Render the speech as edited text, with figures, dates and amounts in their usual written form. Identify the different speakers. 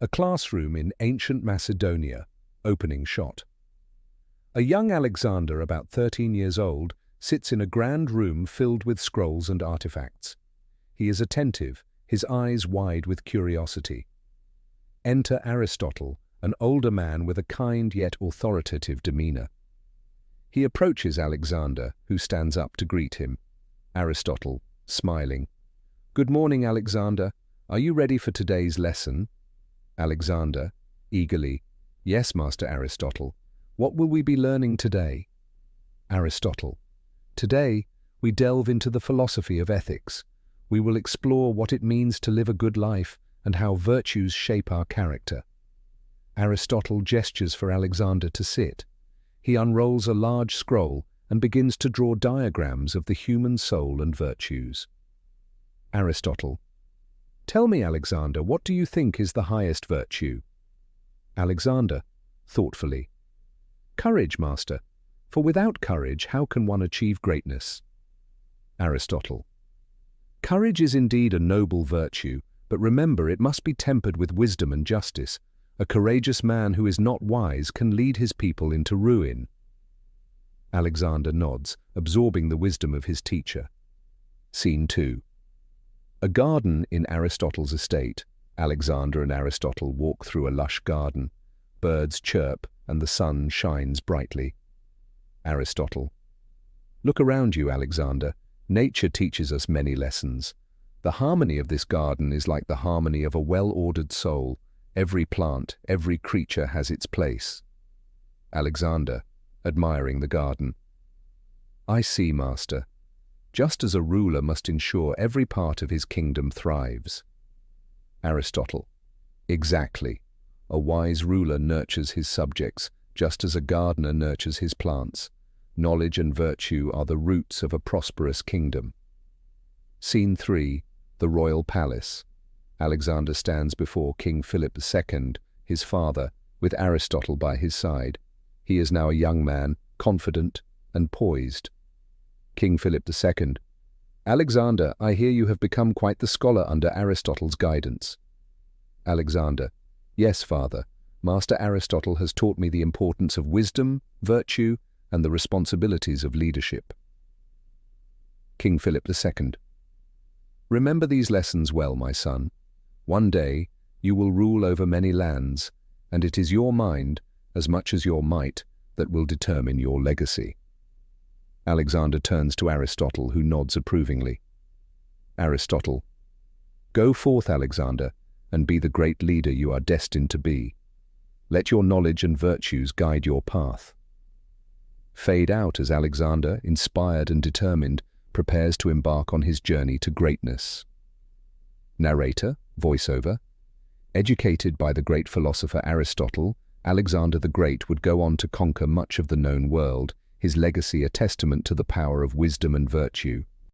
Speaker 1: A classroom in ancient Macedonia, opening shot. A young Alexander, about 13 years old, sits in a grand room filled with scrolls and artifacts. He is attentive, his eyes wide with curiosity. Enter Aristotle, an older man with a kind yet authoritative demeanor. He approaches Alexander, who stands up to greet him. Aristotle, smiling. "Good morning, Alexander. Are you ready for today's lesson?" Alexander, eagerly. "Yes, Master Aristotle. What will we be learning today?" Aristotle. "Today, we delve into the philosophy of ethics. We will explore what it means to live a good life and how virtues shape our character." Aristotle gestures for Alexander to sit. He unrolls a large scroll and begins to draw diagrams of the human soul and virtues. Aristotle. "Tell me, Alexander, what do you think is the highest virtue?" Alexander, thoughtfully. "Courage, Master, for without courage how can one achieve greatness?" Aristotle. "Courage is indeed a noble virtue, but remember it must be tempered with wisdom and justice. A courageous man who is not wise can lead his people into ruin." Alexander nods, absorbing the wisdom of his teacher. Scene 2. A garden in Aristotle's estate. Alexander and Aristotle walk through a lush garden. Birds chirp and the sun shines brightly. Aristotle. "Look around you, Alexander. Nature teaches us many lessons. The harmony of this garden is like the harmony of a well-ordered soul. Every plant, every creature has its place." Alexander, admiring the garden. "I see, Master. Just as a ruler must ensure every part of his kingdom thrives." Aristotle. "Exactly. A wise ruler nurtures his subjects, just as a gardener nurtures his plants. Knowledge and virtue are the roots of a prosperous kingdom." Scene 3. The Royal Palace. Alexander stands before King Philip II, his father, with Aristotle by his side. He is now a young man, confident and poised. King Philip II. "Alexander, I hear you have become quite the scholar under Aristotle's guidance." Alexander. "Yes, father. Master Aristotle has taught me the importance of wisdom, virtue, and the responsibilities of leadership." King Philip II. "Remember these lessons well, my son. One day you will rule over many lands, and it is your mind, as much as your might, that will determine your legacy." Alexander turns to Aristotle, who nods approvingly. Aristotle. "Go forth, Alexander, and be the great leader you are destined to be. Let your knowledge and virtues guide your path." Fade out as Alexander, inspired and determined, prepares to embark on his journey to greatness. Narrator, voiceover. Educated by the great philosopher Aristotle, Alexander the Great would go on to conquer much of the known world, his legacy a testament to the power of wisdom and virtue.